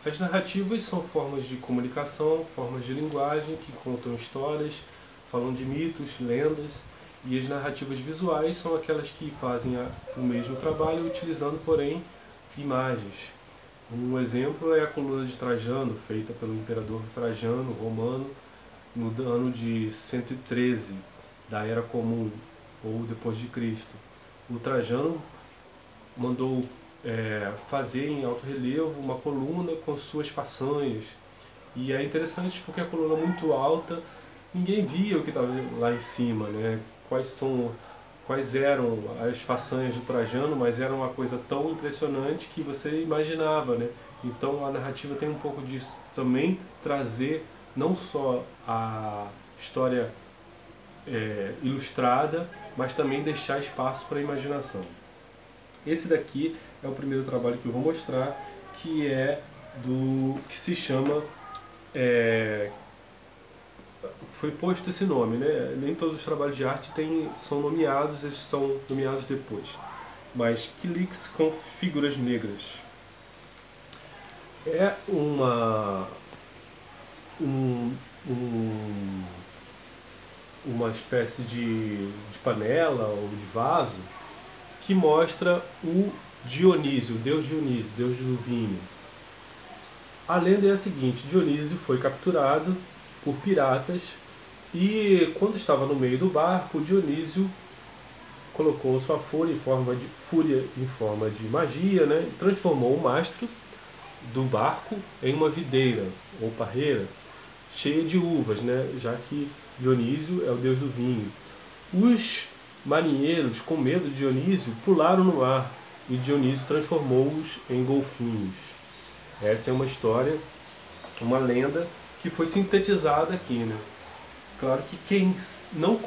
As narrativas são formas de comunicação, formas de linguagem que contam histórias, falam de mitos, lendas, e as narrativas visuais são aquelas que fazem o mesmo trabalho utilizando, porém, imagens. Um exemplo é a coluna de Trajano, feita pelo imperador Trajano romano no ano de 113 da Era Comum, ou depois de Cristo. O Trajano mandou fazer em alto relevo uma coluna com suas façanhas. E é interessante porque a coluna é muito alta, ninguém via o que estava lá em cima, né? Quais eram as façanhas do Trajano, mas era uma coisa tão impressionante que você imaginava, né? Então a narrativa tem um pouco disso também, trazer não só a história ilustrada, mas também deixar espaço para a imaginação. Esse daqui é o primeiro trabalho que eu vou mostrar, que é que se chama foi posto esse nome, né? Nem todos os trabalhos de arte são nomeados, eles são nomeados depois. Mas Quilix com figuras negras. É uma espécie de panela ou de vaso que mostra o Dionísio, o deus Dionísio, deus do vinho. A lenda é a seguinte: Dionísio foi capturado por piratas e quando estava no meio do barco, Dionísio colocou sua fúria em forma de magia, né? E transformou o mastro do barco em uma videira ou parreira cheia de uvas, né? Já que Dionísio é o deus do vinho. Os marinheiros, com medo de Dionísio, pularam no mar e Dionísio transformou-os em golfinhos. Essa é uma história, uma lenda que foi sintetizada aqui, né? Claro que quem não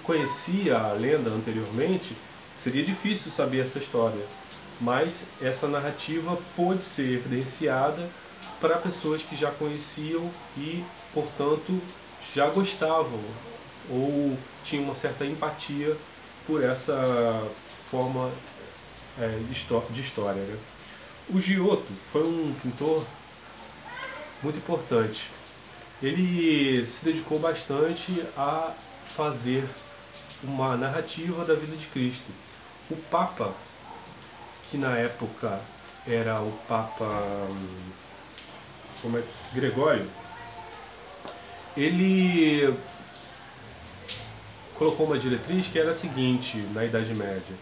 conhecia a lenda anteriormente, seria difícil saber essa história, mas essa narrativa pôde ser evidenciada para pessoas que já conheciam e, portanto, já gostavam ou tinham uma certa empatia por essa forma de história, né? O Giotto foi um pintor muito importante. Ele se dedicou bastante a fazer uma narrativa da vida de Cristo. O Papa, que na época era o Papa Gregório, ele colocou uma diretriz que era a seguinte, na Idade Média: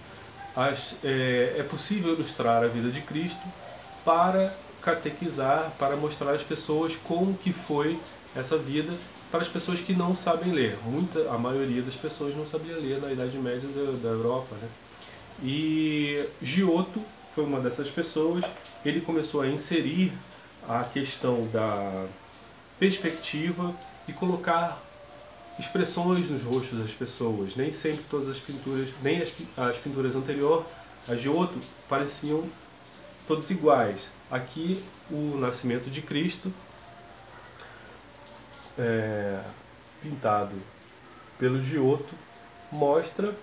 é possível ilustrar a vida de Cristo para catequizar, para mostrar às pessoas como que foi essa vida, para as pessoas que não sabem ler. A maioria das pessoas não sabia ler na Idade Média da Europa, né? E Giotto foi uma dessas pessoas. Ele começou a inserir a questão da perspectiva e colocar expressões nos rostos das pessoas. Nem sempre todas as pinturas, nem as pinturas anteriores a Giotto, pareciam todos iguais. Aqui o nascimento de Cristo, pintado pelo Giotto, mostra,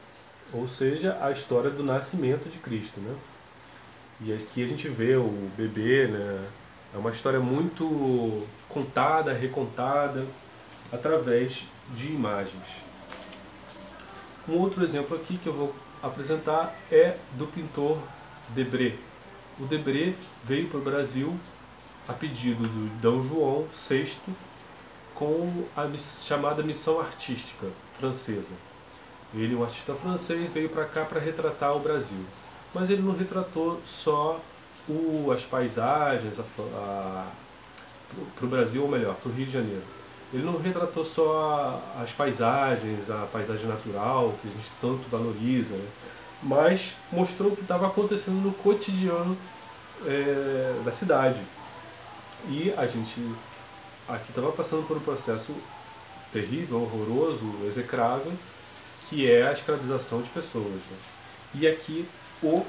ou seja, a história do nascimento de Cristo, né? E aqui a gente vê o bebê, né? É uma história muito contada, recontada, através de imagens. Um outro exemplo aqui que eu vou apresentar é do pintor Debré. O Debré veio para o Brasil a pedido do D. João VI com a chamada missão artística francesa. Ele, um artista francês, veio para cá para retratar o Brasil. Mas ele não retratou só as paisagens para o Brasil, ou melhor, para o Rio de Janeiro. Ele não retratou só as paisagens, a paisagem natural, que a gente tanto valoriza, né? Mas mostrou o que estava acontecendo no cotidiano da cidade. E a gente aqui estava passando por um processo terrível, horroroso, execrável, que é a escravização de pessoas, né? E aqui o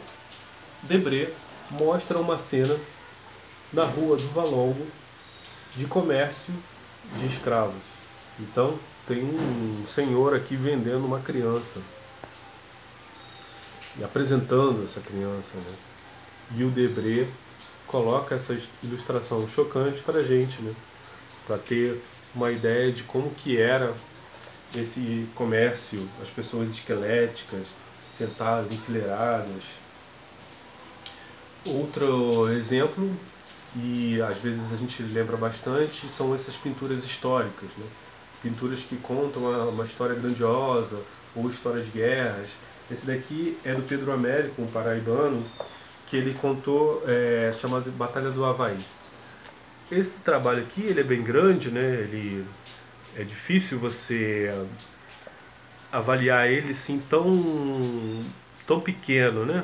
Debré mostra uma cena na rua do Valongo de comércio de escravos. Então tem um senhor aqui vendendo uma criança e apresentando essa criança, né? E o Debré coloca essa ilustração chocante para a gente, né? Para ter uma ideia de como que era esse comércio, as pessoas esqueléticas, sentadas, enfileiradas. Outro exemplo, e às vezes a gente lembra bastante, são essas pinturas históricas, né? Pinturas que contam uma história grandiosa ou história de guerras. Esse daqui é do Pedro Américo, um paraibano, que ele contou, chamado Batalha do Havaí. Esse trabalho aqui, ele é bem grande, né? Ele é difícil você avaliar ele assim tão pequeno, né?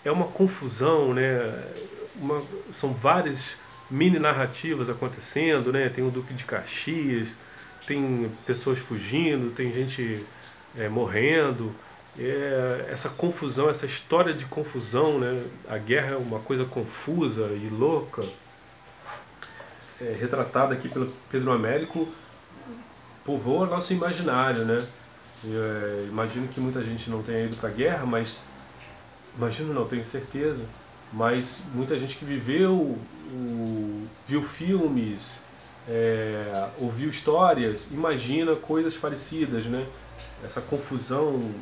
É uma confusão, né? São várias mini narrativas acontecendo, né? Tem o Duque de Caxias, tem pessoas fugindo, tem gente morrendo. Essa confusão, essa história de confusão, né? A guerra é uma coisa confusa e louca, retratada aqui pelo Pedro Américo, povoa nosso imaginário, né? Imagino que muita gente não tenha ido para a guerra, mas imagino não, tenho certeza, mas muita gente que viveu, viu filmes, ouviu histórias, imagina coisas parecidas, né? Essa confusão,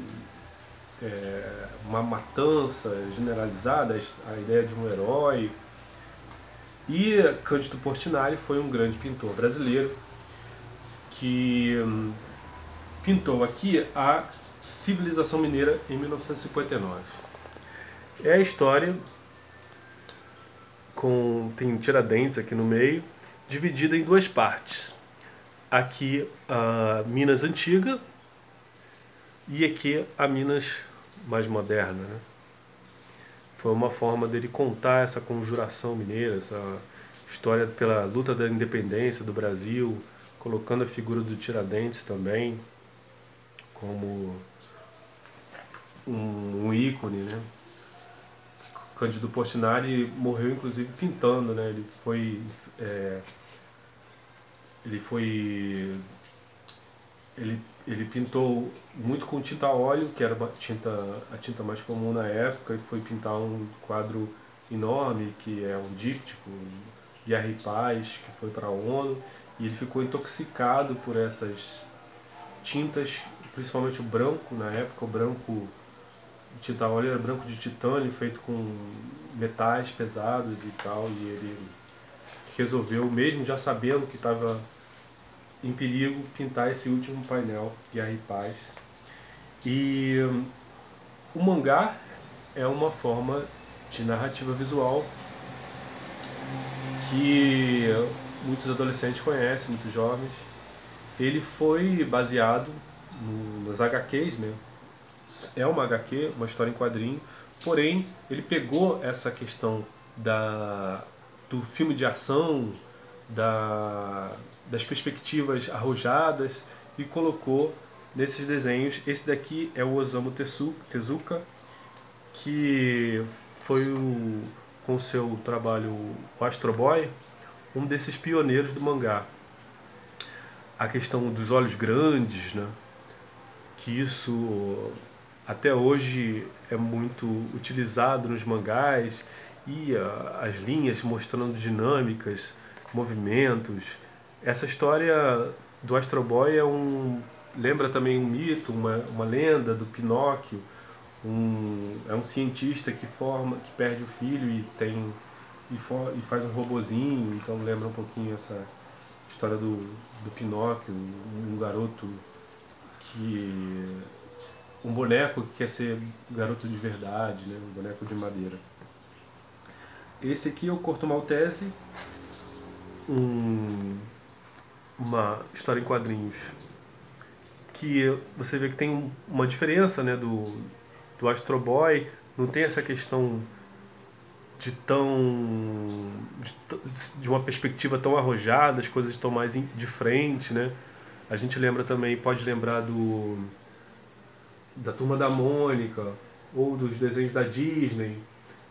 uma matança generalizada, a ideia de um herói. E Cândido Portinari foi um grande pintor brasileiro que pintou aqui a civilização mineira em 1959. É a história tem Tiradentes aqui no meio, dividida em duas partes. Aqui a Minas antiga e aqui a Minas mais moderna, né? Foi uma forma dele contar essa conjuração mineira, essa história pela luta da independência do Brasil, colocando a figura do Tiradentes também como um ícone, né? Cândido Portinari morreu inclusive pintando, né? Ele pintou muito com tinta a óleo, que era a tinta mais comum na época, e foi pintar um quadro enorme, que é um díptico, Guerra e Paz, que foi para a ONU, e ele ficou intoxicado por essas tintas, principalmente o branco, na época o branco, tinta a óleo era branco de titânio, feito com metais pesados e tal, e ele resolveu, mesmo já sabendo que estava em perigo, pintar esse último painel, Guerra e Paz. E o mangá é uma forma de narrativa visual que muitos adolescentes conhecem, muitos jovens. Ele foi baseado nas HQs, né? É uma HQ, uma história em quadrinho, porém ele pegou essa questão do filme de ação, das perspectivas arrojadas e colocou nesses desenhos. Esse daqui é o Osamu Tezuka, que foi com o seu trabalho o Astro Boy, um desses pioneiros do mangá. A questão dos olhos grandes, né? Que isso até hoje é muito utilizado nos mangás, e as linhas mostrando dinâmicas, movimentos. Essa história do Astro Boy lembra também um mito, uma lenda do Pinóquio. É um cientista que perde o filho e faz um robozinho, então lembra um pouquinho essa história do Pinóquio, um garoto um boneco que quer ser garoto de verdade, né? Um boneco de madeira. Esse aqui é o Corto Maltese, uma história em quadrinhos que você vê que tem uma diferença, né, do Astro Boy. Não tem essa questão de uma perspectiva tão arrojada, as coisas estão mais de frente, né? A gente lembra também, pode lembrar da Turma da Mônica ou dos desenhos da Disney.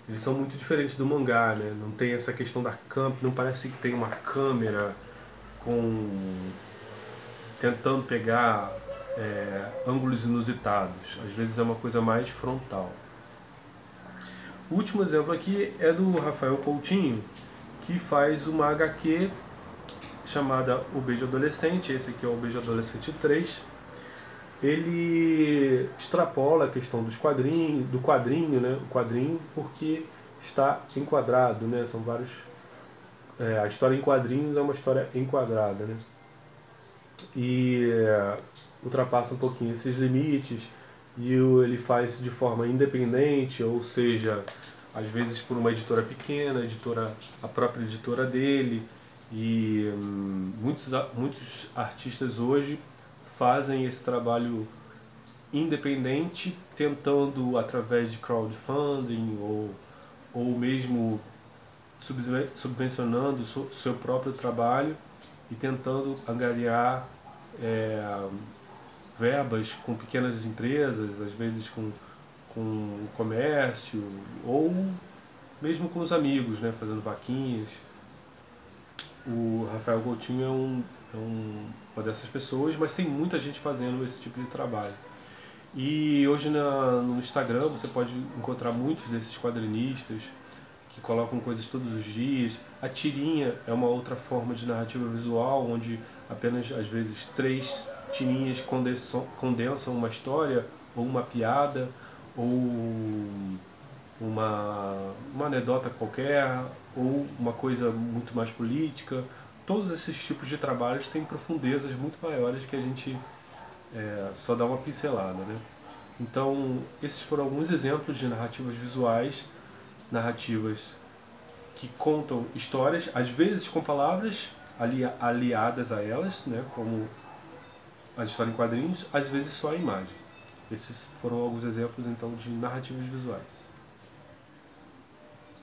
Eles são muito diferentes do mangá, né? Não tem essa questão da câmera, não parece que tem uma câmera tentando pegar ângulos inusitados. Às vezes é uma coisa mais frontal. O último exemplo aqui é do Rafael Coutinho, que faz uma HQ chamada O Beijo Adolescente. Esse aqui é o Beijo Adolescente 3. Ele extrapola a questão dos quadrinhos, do quadrinho, né? O quadrinho porque está enquadrado, né? São vários. A história em quadrinhos é uma história enquadrada, né? E ultrapassa um pouquinho esses limites e ele faz de forma independente, ou seja, às vezes por uma editora pequena, a própria editora dele, e muitos artistas hoje fazem esse trabalho independente, tentando através de crowdfunding ou mesmo subvencionando o seu próprio trabalho e tentando angariar verbas com pequenas empresas, às vezes com o comércio ou mesmo com os amigos, né, fazendo vaquinhas. O Rafael Coutinho uma dessas pessoas, mas tem muita gente fazendo esse tipo de trabalho. E hoje no Instagram você pode encontrar muitos desses quadrinistas que colocam coisas todos os dias. A tirinha é uma outra forma de narrativa visual, onde apenas às vezes 3 tirinhas condensam uma história, ou uma piada, ou uma anedota qualquer, ou uma coisa muito mais política. Todos esses tipos de trabalhos têm profundezas muito maiores que a gente só dá uma pincelada, né? Então, esses foram alguns exemplos de narrativas visuais, narrativas que contam histórias, às vezes com palavras aliadas a elas, né, como a história em quadrinhos, às vezes só a imagem. Esses foram alguns exemplos, então, de narrativas visuais.